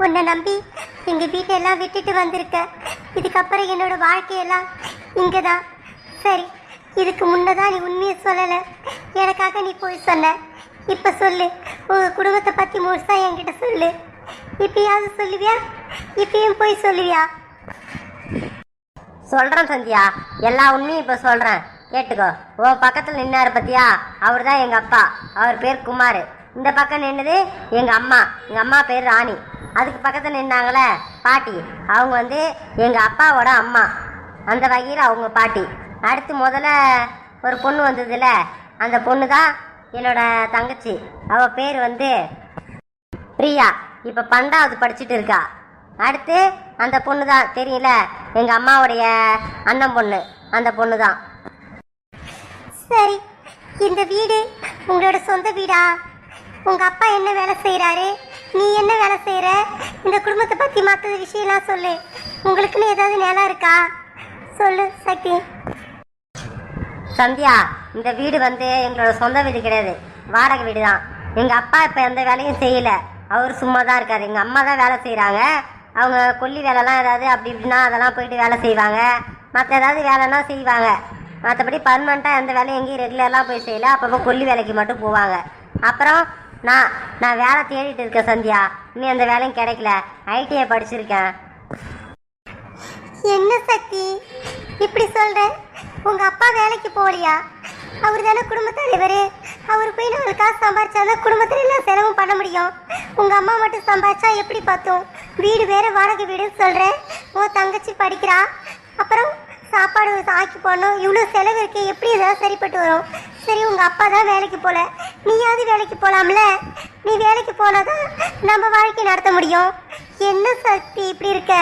உன்னை நம்பி எங்கள் வீட்டெல்லாம் விட்டுட்டு வந்திருக்க. இதுக்கப்புறம் என்னோட வாழ்க்கையெல்லாம் இங்கே தான். சரி, இதுக்கு முன்னதான் நீ உண்மையை சொல்லலை, எனக்காக நீ போய் சொன்ன. இப்போ சொல்லு, உங்கள் குடும்பத்தை பற்றி முழுசாக என்கிட்ட சொல்லு. இப்பயாவது சொல்லுவியா? இப்பயும் போய் சொல்லுவியா? சொல்கிறேன் சந்தியா, எல்லா உண்மையும் இப்போ சொல்கிறேன், கேட்டுக்கோ. உன் பக்கத்தில் நின்னாரு பத்தியா, அவர் தான் எங்கள் அப்பா. அவர் பேர் குமார். இந்த பக்கம் நின்னது எங்கள் அம்மா. எங்கள் அம்மா பேர் ராணி. அதுக்கு பக்கத்தில் நின்னாங்களே பாட்டி, அவங்க வந்து எங்கள் அப்பாவோட அம்மா. அந்த வகையில் அவங்க பாட்டி. அடுத்து முதல்ல ஒரு பொண்ணு வந்ததுல, அந்த பொண்ணு தான் என்னோட தங்கச்சி. அவள் பேர் வந்து பிரியா. இப்போ 12வது படிச்சுட்டு இருக்கா. அடுத்து அந்த பொண்ணு தான் தெரியல, எங்கள் அம்மாவுடைய அண்ணன் பொண்ணு. அந்த பொண்ணு தான். சரி, இந்த வீடு உங்களோட சொந்த வீடா? உங்கள் அப்பா என்ன வேலை செய்கிறாரு? நீ என்ன வேலை செய்கிற? இந்த குடும்பத்தை பற்றி மற்ற விஷயம்லாம் சொல்லு. உங்களுக்குன்னு ஏதாவது நிலம் இருக்கா? சொல்லு சக்தி. சந்தியா, இந்த வீடு வந்து எங்களோட சொந்த வீடு கிடையாது, வாடகை வீடு தான். எங்கள் அப்பா இப்போ எந்த வேலையும் செய்யலை, அவர் சும்மா தான் இருக்கார். எங்கள் அம்மா தான் வேலை செய்கிறாங்க. அவங்க கொல்லி வேலைலாம் ஏதாவது அப்படி இப்படின்னா அதெல்லாம் போயிட்டு வேலை செய்வாங்க. மற்ற ஏதாவது வேலைன்னா செய்வாங்க. மற்றபடி பர்மனெண்ட்டாக எந்த வேலையும் எங்கேயும் ரெகுலர்லாம் போய் செய்யலை. அப்பப்போ கொல்லி வேலைக்கு மட்டும் போவாங்க. அப்புறம் நான் வேலை தேடிட்டு இருக்கேன் சந்தியா. இன்னும் எந்த வேலையும் கிடைக்கல. ஐடிஐ படிச்சிருக்கேன். என்ன சக்தி இப்படி சொல்ற? உங்க அப்பா வேலைக்கு போகலையா? அவர் தானே குடும்ப தலைவர். அவர் போய் 4 காசு சம்பாரிச்சாதான் குடும்பத்துல எல்லாம் செலவும் பண்ண முடியும். உங்க அம்மா மட்டும் சம்பாரிச்சா எப்படி பார்த்தோம்? வீடு வேற வாடகை வீடுன்னு சொல்ற. உன் தங்கச்சி படிக்கிறா, அப்புறம் சாப்பாடு ஆக்கி போடணும். இவ்வளோ செலவு இருக்கு, எப்படி ஏதாவது சரிப்பட்டு வரும்? சரி, உங்க அப்பா தான் வேலைக்கு போல, நீயாவது வேலைக்கு போலாம்ல? நீ வேலைக்கு போனாதான் நம்ம வாழ்க்கை நடத்த முடியும். என்ன சக்தி இப்படி இருக்க?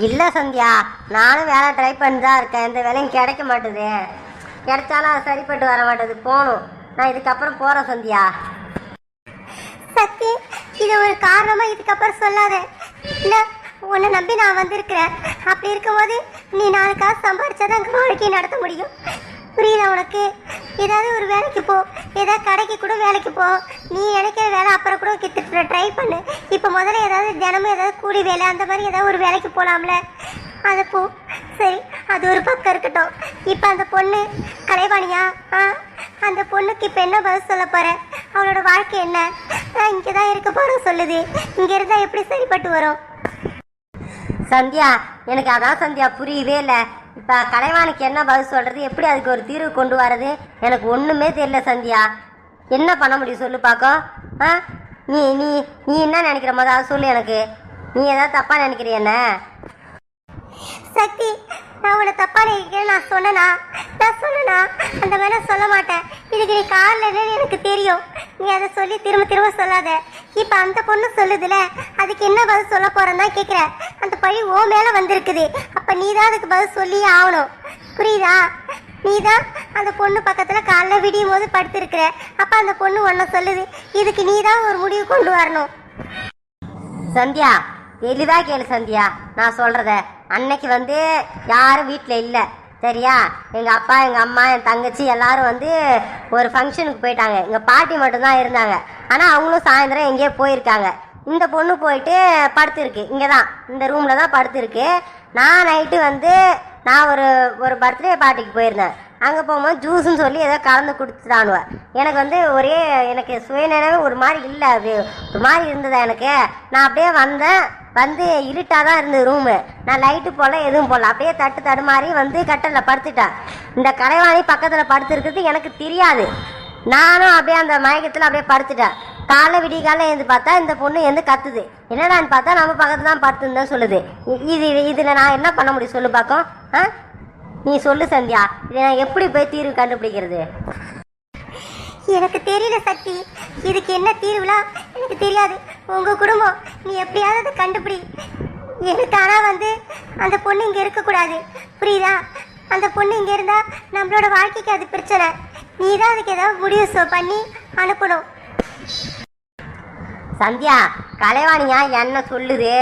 இல்லை சந்தியா, நானும் வேலை ட்ரை பண்ணி தான் இருக்கேன். எந்த வேலையும் கிடைக்க மாட்டுது. கிடைச்சாலும் அது சரிப்பட்டு வர மாட்டேது. போகணும். நான் இதுக்கப்புறம் போகிறேன் சந்தியா. சக்தி, இது ஒரு காரணமாக இதுக்கப்புறம் சொல்லாத. இல்லை, உன்னை நம்பி நான் வந்திருக்கிறேன். அப்படி இருக்கும்போது நீ 4 காசு சம்பாரிச்சாதான் அங்கே வாழ்க்கையை நடத்த முடியும். புரியுதா உனக்கு? ஏதாவது ஒரு வேலைக்கு போ, ஏதாவது கடைக்கு கூட வேலைக்கு போ. நீ நினைக்கிற வேலை அப்புறம் கூட கிட்ட ட்ரை பண்ணு. இப்போ முதல்ல ஏதாவது தினமும் ஏதாவது கூலி வேலை அந்த மாதிரி ஏதாவது ஒரு வேலைக்கு போகலாம்ல? அதை போ. சரி, அது ஒரு பக்கம் இருக்கட்டும். இப்போ அந்த பொண்ணு கலைவாணியா? அந்த பொண்ணுக்கு இப்போ என்ன பதில் சொல்ல போற? அவளோட வாழ்க்கை என்ன? இங்கே தான் இருக்க போகிறோம் சொல்லுது. இங்கே இருந்தால் எப்படி சரிப்பட்டு வரும்? சந்தியா, எனக்கு அதான் சந்தியா புரியவே இல்லை. இப்போ கலைவாணிக்கு என்ன பதில் சொல்கிறது, எப்படி அதுக்கு ஒரு தீர்வு கொண்டு வரது, எனக்கு ஒன்றுமே தெரியல சந்தியா. என்ன பண்ண முடியும் சொல்லு பார்க்கும். நீ நீ நீ என்ன நினைக்கிற மாதிரி அதை சொல்லு எனக்கு. நீ ஏதாவது தப்பாக நினைக்கிறிய என்ன? சக்தி, நான் உன்னை தப்பா நினைக்கிறேன் நான் சொன்னனா? அந்த வேலை சொல்ல மாட்டேன். இதுக்கு நீ காரில் என்னன்னு எனக்கு தெரியும். நீ அதை சொல்லி திரும்ப திரும்ப சொல்லாத. இப்போ அந்த பொண்ணு சொல்லுதுல, அதுக்கு என்ன பதில் சொல்ல போறேன்னு தான் கேட்குறேன். அந்த பழி ஓ மேலே வந்திருக்குது. அப்போ நீ தான் அதுக்கு பதில் சொல்லியே ஆகணும். புரியுதா? நீ தான் அந்த பொண்ணு பக்கத்தில் காலைல விடியும் போது படுத்திருக்கிற. அப்போ அந்த பொண்ணு ஒன்றை சொல்லுது. இதுக்கு நீ தான் ஒரு முடிவு கொண்டு வரணும். சந்தியா, தெளிவா கேளு சந்தியா, நான் சொல்றத. அன்னைக்கு வந்து யாரும் வீட்டில் இல்லை, சரியா? எங்கள் அப்பா, எங்கள் அம்மா, என் தங்கச்சி எல்லாரும் வந்து ஒரு ஃபங்க்ஷனுக்கு போயிட்டாங்க. எங்கள் பாட்டி மட்டும்தான் இருந்தாங்க. ஆனால் அவங்களும் சாயந்தரம் எங்கேயோ போயிருக்காங்க. இந்த பொண்ணு போயிட்டு படுத்துருக்கு. இங்கே தான், இந்த ரூமில் தான் படுத்துருக்கு. நான் நைட்டு வந்து நான் ஒரு பர்த்டே பார்ட்டிக்கு போயிருந்தேன். அங்கே போகும்போது ஜூஸ்ன்னு சொல்லி ஏதோ கலந்து கொடுத்துட்டானுவேன். எனக்கு வந்து எனக்கு சுயநினைவே ஒரு மாதிரி இல்லை, அது ஒரு மாதிரி இருந்ததா எனக்கு. நான் அப்படியே வந்து இருட்டாக தான் இருந்தது ரூமு. நான் லைட்டு போல எதுவும் போடல, அப்படியே தடுமாறி வந்து கட்டலில் படுத்துட்டேன். இந்த கலைவாணி பக்கத்தில் படுத்துருக்கிறது எனக்கு தெரியாது. நானும் அப்படியே அந்த மயக்கத்தில் அப்படியே படுத்துட்டேன். காலை விடிய காலை எழுந்து பார்த்தா இந்த பொண்ணு எழுந்து கத்துது. என்னடான்னு பார்த்தா நம்ம பக்கத்தில் தான் படுத்துன்னு சொல்லுது. இதில் நான் என்ன பண்ண முடியும் சொல்லு பார்க்கும்? நீ சொல்லு சந்தியா, இதை நான் எப்படி போய் தீர்வு கண்டுபிடிக்கிறது? எனக்கு தெரியல சக்தி, இதுக்கு என்ன தீர்வுலாம் எனக்கு தெரியாது. உங்கள் குடும்பம் நீ எப்படியாவது அதை கண்டுபிடி. எனக்கு ஆனால் வந்து அந்த பொண்ணு இங்கே இருக்கக்கூடாது. புரியுதா? அந்த பொண்ணு இங்கே இருந்தால் நம்மளோட வாழ்க்கைக்கு அது பிரச்சனை. நீ தான் அதுக்கு ஏதாவது முடிவு பண்ணி அனுப்பணும். சந்தியா, கலைவாணியா என்ன சொல்லுது?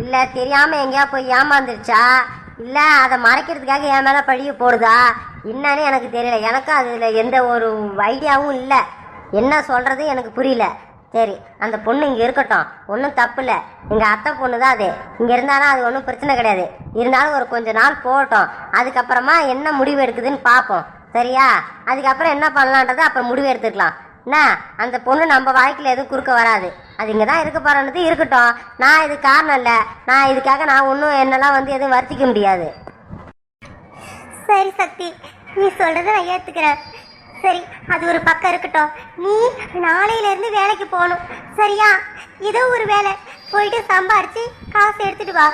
இல்லை தெரியாமல் எங்கேயா போய் ஏமாந்துருச்சா? இல்லை அதை மறைக்கிறதுக்காக என் மேலே பழிய போடுதா? என்னன்னு எனக்கு தெரியல. எனக்கு அதில் எந்த ஒரு ஐடியாவும் இல்லை. என்ன சொல்கிறது எனக்கு புரியல. சரி, அந்த பொண்ணு இங்கே இருக்கட்டும், ஒன்றும் தப்பு இல்லை. எங்கள் அத்தை பொண்ணு தான் அது. இங்கே இருந்தாலும் அது ஒன்றும் பிரச்சனை கிடையாது. இருந்தாலும் ஒரு கொஞ்ச நாள் போகட்டும். அதுக்கப்புறமா என்ன முடிவு எடுக்குதுன்னு பார்ப்போம். சரியா? அதுக்கப்புறம் என்ன பண்ணலான்றதை அப்புறம் முடிவு எடுத்துக்கலாம். என்ன, அந்த பொண்ணு நம்ம வாழ்க்கையில் எதுவும் குறுக்க வராது. அது இங்கே தான் இருக்க போகிறன்றது இருக்கட்டும். நான் இது காரணம் இல்லை. நான் இதுக்காக நான் ஒன்றும் என்னெல்லாம் வந்து எதுவும் வருத்திக்க முடியாது. சரி சக்தி, நீ சொல்றதை நான் ஏத்துக்கிறேன். சரி, அது ஒரு பக்கம் இருக்கட்டும். நீ நாளையில இருந்து வேலைக்கு போகணும். சரியா? ஏதோ ஒரு வேலை போயிட்டு சம்பாரிச்சு காசு எடுத்துட்டு வா.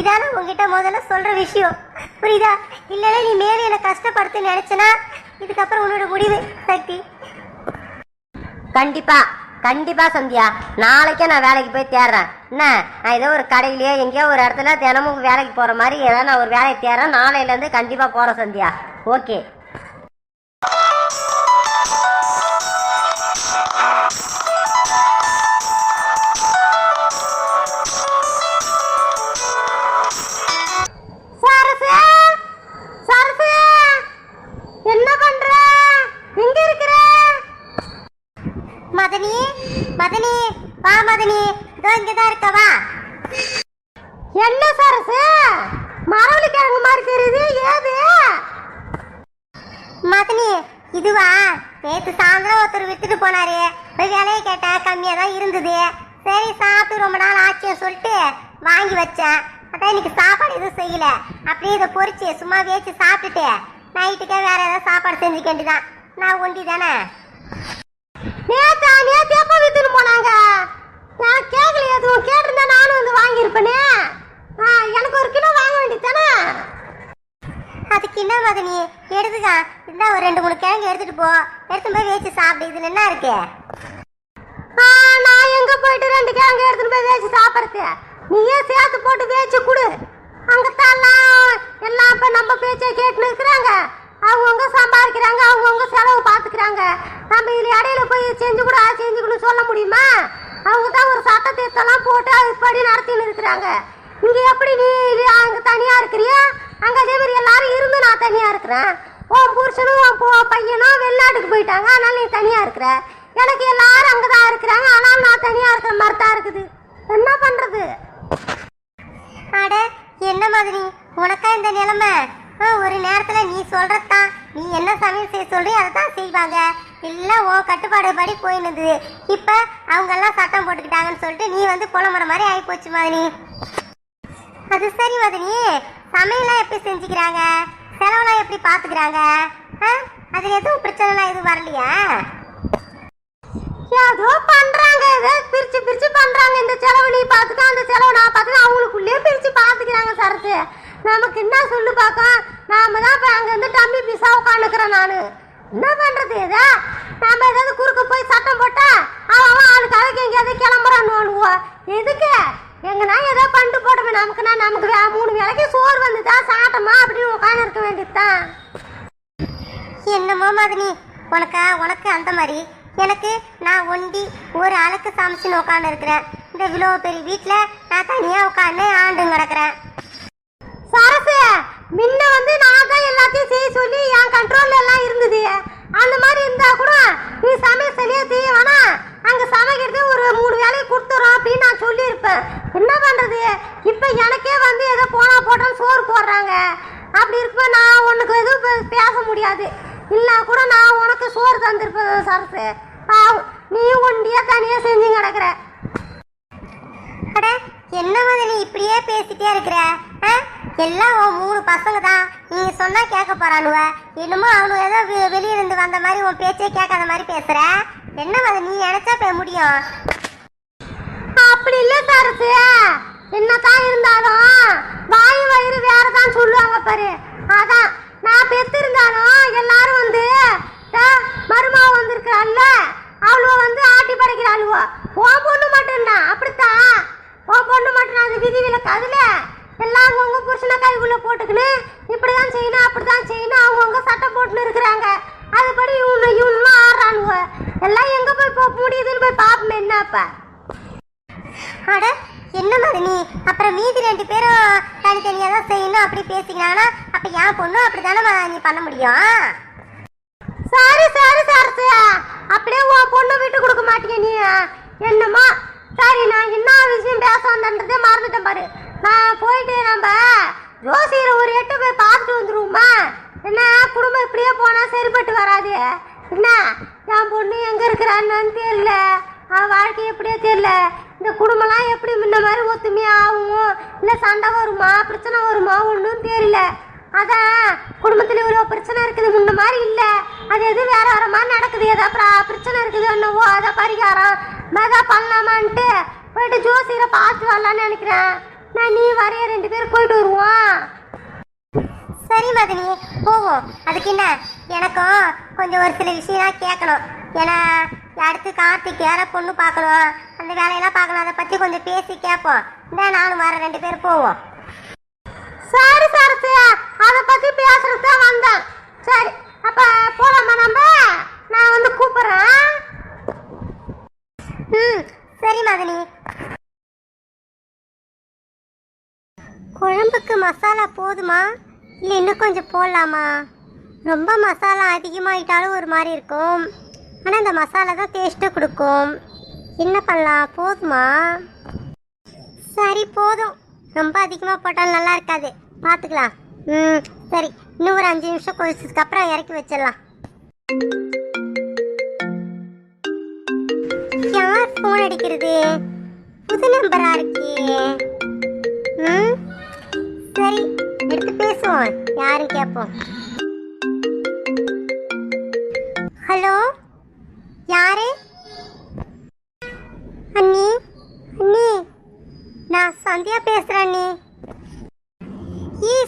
இதான உங்ககிட்ட முதல்ல சொல்ற விஷயம். புரியுதா? இல்லைன்னா நீ மேலே என்னை கஷ்டப்படுத்து நினைச்சனா இதுக்கப்புறம் உன்னோட முடிவு சக்தி. கண்டிப்பா கண்டிப்பா சந்தியா, நாளைக்கே நான் வேலைக்கு போய் தேடுறேன். என்ன, நான் ஏதோ ஒரு கடையிலேயோ எங்கேயோ ஒரு இடத்துல தினமும் வேலைக்கு போற மாதிரி ஏதாவது நான் ஒரு வேலையை தேடுறேன். நாளையில இருந்து கண்டிப்பா போறேன் சந்தியா. ஓகே. என்ன பண்ற? எங்க இருக்கிற? மதனி, மதனி, வா மதனி, இதோ இங்கதான் இருக்கவா. என்ன சரசு, மரவள்ளி கிழங்கு மாதிரி தெரியுது, ஏது? மதனி, இதுவா? நேற்று சாயந்தரம் ஒருத்தர் வித்துட்டு போனாரு. போய் விலையை கேட்டேன், கம்மியா தான் இருந்தது. சரி, சாப்பிட்டு ரொம்ப நாள் ஆச்சுன்னு சொல்லிட்டு வாங்கி வச்சேன். அதான் இன்னைக்கு சாப்பாடு எதுவும் செய்யல. அப்படியே இதை பொறிச்சு சும்மா வேச்சு சாப்பிட்டுட்டு நைட்டுக்கே வேற ஏதாவது சாப்பாடு செஞ்சுக்க வேண்டியதான். நான் ஒண்டி தானே. நேத்து எப்ப வித்துட்டு போனாங்க? நான் கேட்கல, எதுவும் கேட்டிருந்தா நானும் வந்து வாங்கியிருப்பேனே. எனக்கு ஒரு கிலோ வாங்க வேண்டியதானே. அதுக்கு என்ன மதனி, எடுத்துக்கா. இருந்தா ஒரு 2-3 கிழங்கு எடுத்துட்டு போ. எடுத்து போய் வேச்சு சாப்பிடு. இதுல என்ன இருக்கு? நான் எங்க போயிட்டு 2 கிழங்கு எடுத்துட்டு போய் வேச்சு சாப்பிடுறது? நீயே சேர்த்து போட்டு வேச்சு கொடு. அங்கத்தான் எல்லாம் இப்ப நம்ம பேச்சை கேட்டுன்னு இருக்கிறாங்க. அவங்கவுங்க சம்பாதிக்கிறாங்க, அவங்கவுங்க செலவு பார்த்துக்கிறாங்க. நம்ம இதுல இடையில போய் செஞ்சு கூட செஞ்சுக்கணும் சொல்ல முடியுமா? அவங்க தான் ஒரு சட்ட திட்டம்லாம் போட்டு அதுபடி நடத்தின்னு இருக்கிறாங்க. இங்க எப்படி நீ அங்க தனியா இருக்கிறியா? அங்க அதே மாதிரி எல்லாரும் இருந்து நான் தனியா இருக்கிறேன். உன் புருஷனும் உன் பையனும் வெளிநாட்டுக்கு போயிட்டாங்க, அதனால நீ தனியா இருக்கிற. எனக்கு எல்லாரும் அங்கதான் இருக்கிறாங்க, ஆனால் நான் தனியா இருக்கிற மாதிரி தான் இருக்குது. என்ன பண்றது? அட என்ன மதனி, உனக்கா இந்த நிலைமை? ஒரு நேரத்துல நீ சொல்றதான், நீ என்ன சமையல் செய்ய சொல்றியோ அதை தான் செய்வாங்க. எல்லாம் உன் கட்டுப்பாடு படி போயின்னு. இப்ப அவங்க எல்லாம் சட்டம் போட்டுக்கிட்டாங்கன்னு சொல்லிட்டு நீ வந்து புலம்புற மாதிரி ஆகி போச்சு மதனி. அது சரி மதனி, சமையலாம் எப்படி செஞ்சுக்கிறாங்க? செலவுலாம் எப்படி பாத்துக்கிறாங்க? அது எதுவும் பிரச்சனைலாம் எதுவும் வரலையா? ஏதோ பண்றாங்க, ஏதோ பிரிச்சு பிரிச்சு பண்றாங்க. இந்த செலவு நீ பாத்துக்க, அந்த செலவு நான் பாத்துக்க, அவங்களுக்குள்ளேயே பிரிச்சு பாத்துக்கிறாங்க. சரத்து, நமக்கு என்ன சொல்லு பார்க்க? நாம தான் இப்ப அங்க இருந்து டம்மி பீஸா உட்காந்துக்கிறேன். நானு என்ன பண்றது? ஏதோ நாம ஏதாவது குறுக்க போய் சட்டம் போட்டா அவன் ஆளுக்கு அதுக்கு எங்கேயாவது கிளம்புறான்னு எதுக்கு? எங்கன்னா ஏதோ பண்ணிட்டு போட்டோமே. நமக்குன்னா நமக்கு 3 வேளைக்கு சோறு வந்துதான் சாட்டமா அப்படின்னு உட்காந்து இருக்க வேண்டியதுதான். என்னமோ மதனி, உனக்கு அந்த மாதிரி, எனக்கு நான் ஒண்டி ஒரு ஆளுக்கு சமைச்சுன்னு உட்காந்து இருக்கிறேன். இந்த இவ்வளோ பெரிய வீட்டில் நான் தனியா உட்காந்து ஆண்டு கிடக்குறேன். சரசு, முன்ன வந்து நான் தான் எல்லாத்தையும் செய்ய சொல்லி என் கண்ட்ரோல்ல எல்லாம் இருந்தது. அந்த மாதிரி இருந்தா கூட நீ சமையல் சரியா செய்ய வேணாம், அங்க சமைக்கிறது ஒரு 3 வேலையை கொடுத்துறோம் அப்படின்னு நான் சொல்லியிருப்பேன். என்ன பண்றது? இப்ப எனக்கே வந்து ஏதோ போனா போட்டோம் சோறு போடுறாங்க. அப்படி இருப்ப நான் உனக்கு எதுவும் பேச முடியாது. இல்ல கூட நான் உனக்கு சோறு தந்திருப்பேன். சரசு, நீ ஒண்டியா தனியா செஞ்சு கிடக்குற. அட என்ன மதனி இப்படியே பேசிட்டே இருக்கிற? எல்லாம் 3 பசங்க தான். நீங்க சொன்னா கேட்க போறானுவ. என்னமோ அவனு ஏதோ வெளியில இருந்து வந்த மாதிரி உன் பேச்சே கேட்காத மாதிரி பேசுற. என்ன மதனி, நீ நினைச்சா போய் முடியும்? அப்படி இல்ல சரசு, என்னதான் இருந்தாலும் வாயு வயிறு வேறதான் சொல்லுவாங்க பாரு. அதான் நான் பெத்திருந்தாலும் எல்லாரும் வந்து மருமாவை வந்திருக்கிறாள்ல, அவ்வளோ வந்து ஆட்டி படைக்கிறாளுவோ. உன் பொண்ணு மட்டும் தான் அப்படித்தான். உன் பொண்ணு மட்டும் அது விதி விலக்கு. அதுல எல்லாம் உங்க புருஷனை கைக்குள்ள போட்டுக்கின்னு இப்படிதான் செய்யணும் அப்படிதான் செய்யணும் அவங்கவுங்க சட்டம் போட்டுன்னு இருக்கிறாங்க. அதுபடி இவனும் ஆடுறானுவ. எல்லாம் எங்க போய் முடியுதுன்னு போய் பாப்போமே. என்னப்ப அட என்ன மதனி, அப்புறம் மீதி 2 பேரும் தனித்தனியா தான் செய்யணும் அப்படி பேசிக்கிறாங்கன்னா அப்ப என் பொண்ணும் அப்படித்தானே நீ பண்ண முடியும்? சரி சரி சரசு, அப்படியே உன் பொண்ணை விட்டு கொடுக்க மாட்டீங்க நீ. என்னமோ சரி, நான் என்ன விஷயம் பேச வந்தேன்றதே மறந்துட்டேன் பாரு. நான் போயிட்டு நம்ம ஜோசியரை ஒரு எட்டு போய் பார்த்துட்டு வந்துருவோமா? என்ன குடும்பம் இப்படியே போனால் சரிப்பட்டு வராது. என்ன என் பொண்ணு எங்கே இருக்கிறான்னு தெரியல, அவன் வாழ்க்கை எப்படியே தெரியல. இந்த குடும்பம்லாம் எப்படி முன்ன மாதிரி ஒத்துமையாக ஆகும், இல்லை சண்டை வருமா பிரச்சனை வருமா ஒன்றும் தெரியல. அதான் குடும்பத்தில் இவ்வளோ பிரச்சனை இருக்குது, முன்ன மாதிரி இல்லை. அது எது வேற வேற மாதிரி நடக்குது. ஏதாவது பிரச்சனை இருக்குது என்னவோ அதை பரிகாரம் மெதா பண்ணலாமான்ட்டு போயிட்டு ஜோசியரை பார்த்து வரலான்னு நினைக்கிறேன். நான் நீ வரைய 2 பேரும் போயிட்டு வருவோம். சரி மதனி, போவோம். அதுக்கு என்ன, எனக்கும் கொஞ்சம் ஒரு சில விஷயம் கேட்கணும். ஏன்னா அடுத்து கார்த்திக் யார பொண்ணு பார்க்கணும், அந்த வேலையெல்லாம் பார்க்கணும். அதை பற்றி கொஞ்சம் பேசி கேட்போம். இந்த நானும் வர 2 பேரும் போவோம். சரி சரசு, அதை பற்றி பேசுறது தான் வந்தேன். சரி அப்போ போகலாமா நம்ம? நான் வந்து கூப்பிட்றேன். சரி மதனி. குழம்புக்கு மசாலா போதுமா, இல்லை இன்னும் கொஞ்சம் போடலாமா? ரொம்ப மசாலா அதிகமாகிட்டாலும் ஒரு மாதிரி இருக்கும், ஆனால் இந்த மசாலா தான் டேஸ்ட்டு கொடுக்கும். என்ன பண்ணலாம், போதுமா? சரி போதும், ரொம்ப அதிகமாக போட்டாலும் நல்லா இருக்காது, பார்த்துக்கலாம். சரி, இன்னும் ஒரு 5 நிமிஷம் கொதிச்சதுக்கு அப்புறம் இறக்கி வச்சிடலாம். யார் ஃபோன் அடிக்கிறது? புது நம்பரா இருக்கே. சரி, எடுத்து பேசுவோம், யாரும் கேட்போம். ஹலோ, யாரு? அண்ணி, அண்ணி, நான் சந்தியா பேசுறேன் அண்ணி.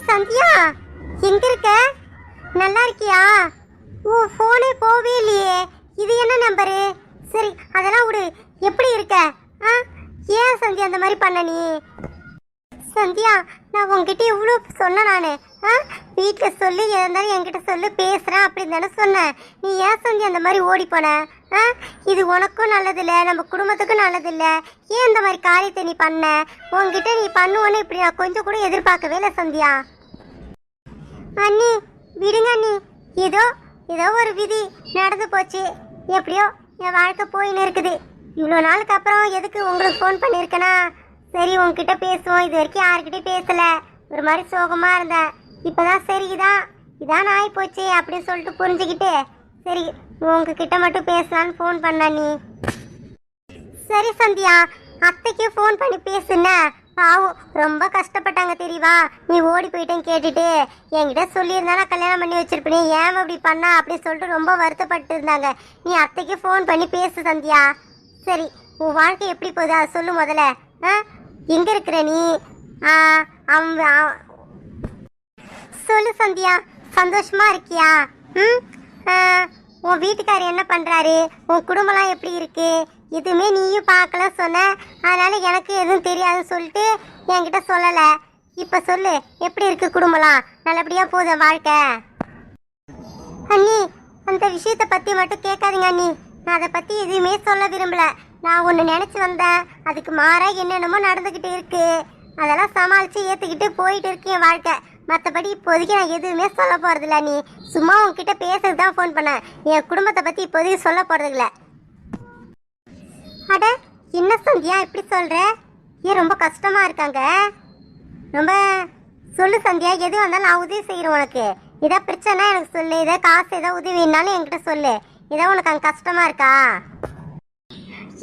சந்தியா, எங்க இருக்க? நல்லா இருக்கியா? ஓ, ஃபோனே போவே இல்லையே. இது என்ன நம்பரு? சரி, அதெல்லாம் விடு. எப்படி இருக்க? ஏன் சந்தியா அந்த மாதிரி பண்ண நீ? சந்தியா, நான் உங்ககிட்ட இவ்வளோ சொன்னேன். நான் வீட்டில் சொல்லி இருந்தாலும் என்கிட்ட சொல்லி பேசுகிறேன் அப்படின்னு தானே சொன்னேன். நீ ஏன் சந்தியா அந்த மாதிரி ஓடி போன? இது உனக்கும் நல்லதில்லை, நம்ம குடும்பத்துக்கும் நல்லதில்லை. ஏன் இந்த மாதிரி காரியத்தை நீ பண்ண? உங்ககிட்ட நீ பண்ணுவோன்னு இப்படி நான் கொஞ்சம் கூட எதிர்பார்க்கவே இல்லை சந்தியா. அண்ணி விடுங்க அண்ணி, ஏதோ ஒரு விதி நடந்து போச்சு. எப்படியோ என் வாழ்க்கை போயின்னு இருக்குது. இவ்வளோ நாளுக்கு அப்புறம் எதுக்கு உங்களுக்கு ஃபோன் பண்ணியிருக்கேனா, சரி உங்ககிட்ட பேசுவோம். இது வரைக்கும் யாருக்கிட்டையும் பேசலை, ஒரு மாதிரி சோகமாக இருந்தேன். இப்போதான் சரி இதான் ஆகி போச்சு அப்படின்னு சொல்லிட்டு புரிஞ்சுக்கிட்டு சரி உங்ககிட்ட மட்டும் பேசலான்னு ஃபோன் பண்ண நீ. சரி சந்தியா, அத்தைக்கு ஃபோன் பண்ணி பேசுன. பாவம், ரொம்ப கஷ்டப்பட்டாங்க தெரியவா. நீ ஓடி போயிட்டேன்னு கேட்டுட்டு என்கிட்ட சொல்லியிருந்தா நான் கல்யாணம் பண்ணி வச்சிருப்பேன். ஏன் அப்படி பண்ணா அப்படின்னு சொல்லிட்டு ரொம்ப வருத்தப்பட்டு இருந்தாங்க. நீ அத்தைக்கு ஃபோன் பண்ணி பேசு சந்தியா. சரி, உன் வாழ்க்கை எப்படி போகுது அதை சொல்லு முதல்ல. எங்க இருக்கிற நீ? சொல்லு சந்தியா, சந்தோஷமா இருக்கியா? உன் வீட்டுக்காரர் என்ன பண்றாரு? உன் குடும்பம்லாம் எப்படி இருக்கு? எதுவுமே நீயும் பார்க்கல சொன்ன. அதனால எனக்கு எதுவும் தெரியாதுன்னு சொல்லிட்டு என்கிட்ட சொல்லலை. இப்ப சொல்லு, எப்படி இருக்கு குடும்பம்லாம்? நல்லபடியா போகுது வாழ்க்கை? அண்ணி, அந்த விஷயத்தை பத்தி மட்டும் கேட்காதீங்க அண்ணி. நான் அதை பத்தி எதுவுமே சொல்ல விரும்பல. நான் ஒன்று நினைச்சு வந்தேன், அதுக்கு மாறாக என்னென்னமோ நடந்துக்கிட்டு இருக்கு. அதெல்லாம் சமாளித்து ஏற்றுக்கிட்டு போயிட்டு இருக்கு என் வாழ்க்கை. மற்றபடி இப்போதைக்கு நான் எதுவுமே சொல்ல போகிறதில்ல. நீ சும்மா உங்ககிட்ட பேசுறது தான் ஃபோன் பண்ணேன். என் குடும்பத்தை பற்றி இப்போதைக்கு சொல்ல போகிறதில்ல. அட, என்ன சந்தியா இப்படி சொல்கிற? ஏன் ரொம்ப கஷ்டமாக இருக்காங்க? ரொம்ப சொல்லு சந்தியா, எது வந்தாலும் நான் உதவி செய்கிறேன் உனக்கு. ஏதாவது பிரச்சனை எனக்கு சொல்லு, ஏதாவது காசு ஏதாவது உதவினாலும் என்கிட்ட சொல்லு. ஏதாவது உனக்கு அங்கே கஷ்டமாக இருக்கா?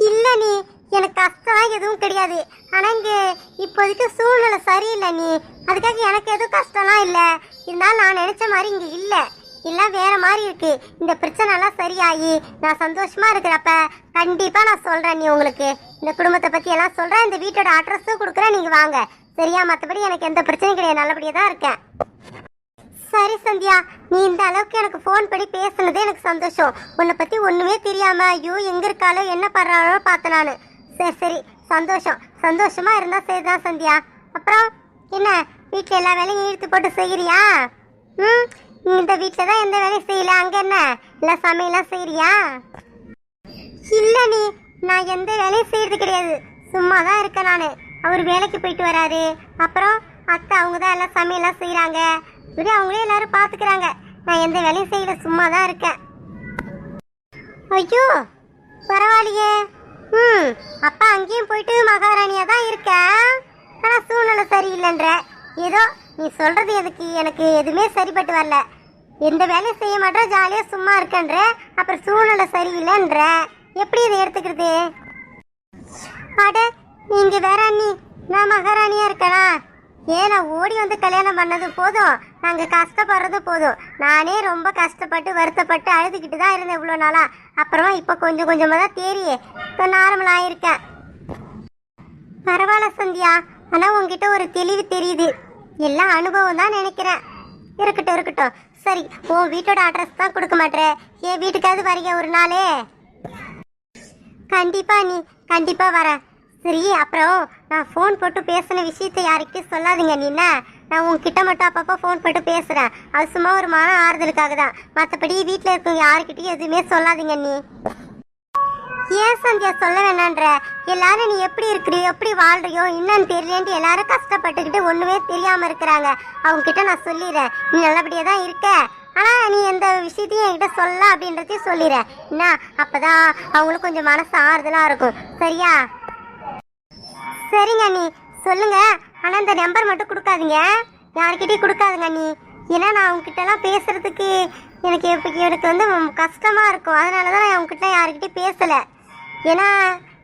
இல்லை நீ, எனக்கு கஷ்டம் எதுவும் கிடையாது. ஆனால் இங்கே இப்போதைக்கு சூழ்நிலை சரியில்லை நீ. அதுக்காக எனக்கு எதுவும் கஷ்டம்லாம் இல்லை. இருந்தாலும் நான் நினச்ச மாதிரி இங்கே இல்லை, எல்லாம் வேற மாதிரி இருக்கு. இந்த பிரச்சனைலாம் சரியாகி நான் சந்தோஷமா இருக்கிறப்ப கண்டிப்பாக நான் சொல்கிறேன். நீ உங்களுக்கு இந்த குடும்பத்தை பற்றி எல்லாம் சொல்கிறேன். இந்த வீட்டோட அட்ரஸும் கொடுக்குறேன், நீங்கள் வாங்க சரியா? மற்றபடி எனக்கு எந்த பிரச்சனையும் கிடையாது, நல்லபடியாக தான் இருக்கேன். சரி சந்தியா, நீ இந்த அளவுக்கு எனக்கு ஃபோன் பண்ணி பேசுனதே எனக்கு சந்தோஷம். உன்னை பற்றி ஒன்றுமே தெரியாமல் ஐயோ எங்கே இருக்காளோ என்ன பண்ணுறாளோ பார்த்தேன் நான். சரி சந்தோஷம், சந்தோஷமாக இருந்தால் சரிதான் சந்தியா. அப்புறம் என்ன, வீட்டில் எல்லா வேலையும் இழுத்து போட்டு செய்கிறியா? இந்த வீட்டில் தான் எந்த வேலையும் செய்யல, அங்கே என்ன இல்லை சமையலாம் செய்கிறியா? இல்லை நீ, நான் எந்த வேலையும் செய்கிறது கிடையாது, சும்மா தான் இருக்கேன் நான். அவர் வேலைக்கு போயிட்டு வராரு, அப்புறம் அத்தை அவங்க தான் எல்லாம் சமையலாம் செய்கிறாங்க. இப்படி அவங்களே எல்லாரும் பார்த்துக்கிறாங்க. நான் எந்த வேலையும் செய்யல, சும்மா தான் இருக்கேன். ஐயோ பரவாயில்லையே, ம், அப்பா அங்கேயும் போயிட்டு மகாராணியா தான் இருக்க. ஆனா சூழ்நிலை சரியில்லைன்ற. ஏதோ நீ சொல்றது எனக்கு எதுவுமே சரிப்பட்டு வரல. எந்த வேலையும் செய்ய மாட்டேன், ஜாலியா சும்மா இருக்கன்ற. அப்புறம் சூழ்நிலை சரியில்லைன்ற. எப்படி இதை எடுத்துக்கிறது? அட நீங்க வேற அண்ணி, நான் மகாராணியா இருக்கனா? ஏன் நான் ஓடி வந்து கல்யாணம் பண்ணது போதும், நாங்க கஷ்டப்படுறது போதும். நானே ரொம்ப கஷ்டப்பட்டு வருத்தப்பட்டு அழுதுகிட்டு தான் இருந்தேன் இவ்வளோ நாளா. அப்புறமா இப்போ கொஞ்சம் கொஞ்சமாக தான் தேறி இப்போ நார்மல் ஆயிருக்கேன். பரவாயில்ல சந்தியா, ஆனால் உங்ககிட்ட ஒரு தெளிவு தெரியுது. எல்லாம் அனுபவம் தான் நினைக்கிறேன். இருக்கட்டும் இருக்கட்டும். சரி, உன் வீட்டோட அட்ரஸ் தான் கொடுக்க மாட்டேன். என் வீட்டுக்காவது வரீங்க ஒரு நாளே? கண்டிப்பா நீ, கண்டிப்பா வரேன். சரி, அப்புறம் நான் ஃபோன் போட்டு பேசின விஷயத்தை யாருக்கிட்டையும் சொல்லாதீங்க நீண்ண. நான் உங்ககிட்ட மட்டும் அப்பப்போ ஃபோன் போட்டு பேசுகிறேன். அது சும்மா ஒரு மன ஆறுதலுக்காக தான். மற்றபடி வீட்டில் இருக்கவங்க யாருக்கிட்டையும் எதுவுமே சொல்லாதீங்க நீ. ஏன் சந்தியா சொல்ல வேணான்ற? எல்லாரும் நீ எப்படி இருக்கிறியோ எப்படி வாழ்றியோ என்னன்னு தெரியலேன்ட்டு எல்லாரும் கஷ்டப்பட்டுக்கிட்டு ஒன்றுமே தெரியாமல் இருக்கிறாங்க. அவங்ககிட்ட நான் சொல்லிடுறேன், நீ நல்லபடியாக தான் இருக்க. ஆனால் நீ எந்த விஷயத்தையும் என்கிட்ட சொல்ல அப்படின்றதையும் சொல்லிடுறேன் என்ன. அப்போ தான் அவங்களுக்கு கொஞ்சம் மனசு ஆறுதலாக இருக்கும். சரியா? சரிங்க நீ சொல்லுங்க. ஆனால் இந்த நம்பர் மட்டும் கொடுக்காதீங்க, யாருக்கிட்டையும் கொடுக்காதுங்க நீ. ஏன்னா நான் அவங்ககிட்டலாம் பேசுறதுக்கு எனக்கு வந்து கஷ்டமாக இருக்கும். அதனால தான் நான் அவங்ககிட்ட யாருக்கிட்டையும் பேசலை. ஏன்னா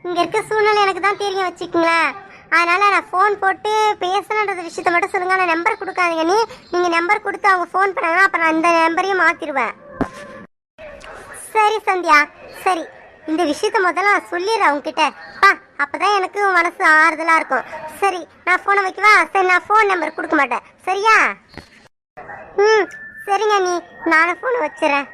இங்கே இருக்க சூழ்நிலை எனக்கு தான் தெரியும் வச்சுக்கோங்களேன். அதனால் நான் ஃபோன் போட்டு பேசணுன்ற விஷயத்த மட்டும் சொல்லுங்கள். நான் நம்பர் கொடுக்காதீங்க நீ. நீங்கள் நம்பர் கொடுத்து அவங்க ஃபோன் பண்ணாங்கன்னா அப்போ நான் இந்த நம்பரையும் மாற்றிடுவேன். சரி சந்தியா, சரி. இந்த விஷயத்த முதல்ல நான் சொல்லிடுறேன் அவங்ககிட்ட. அப்பதான் எனக்கு மனசு ஆறுதலா இருக்கும். சரி, நான் போனை வைக்கவா? சரி, நான் ஃபோன் நம்பர் கொடுக்க மாட்டேன். சரியா? ம், சரிங்க நீ, நானும் ஃபோனை வச்சிடறேன்.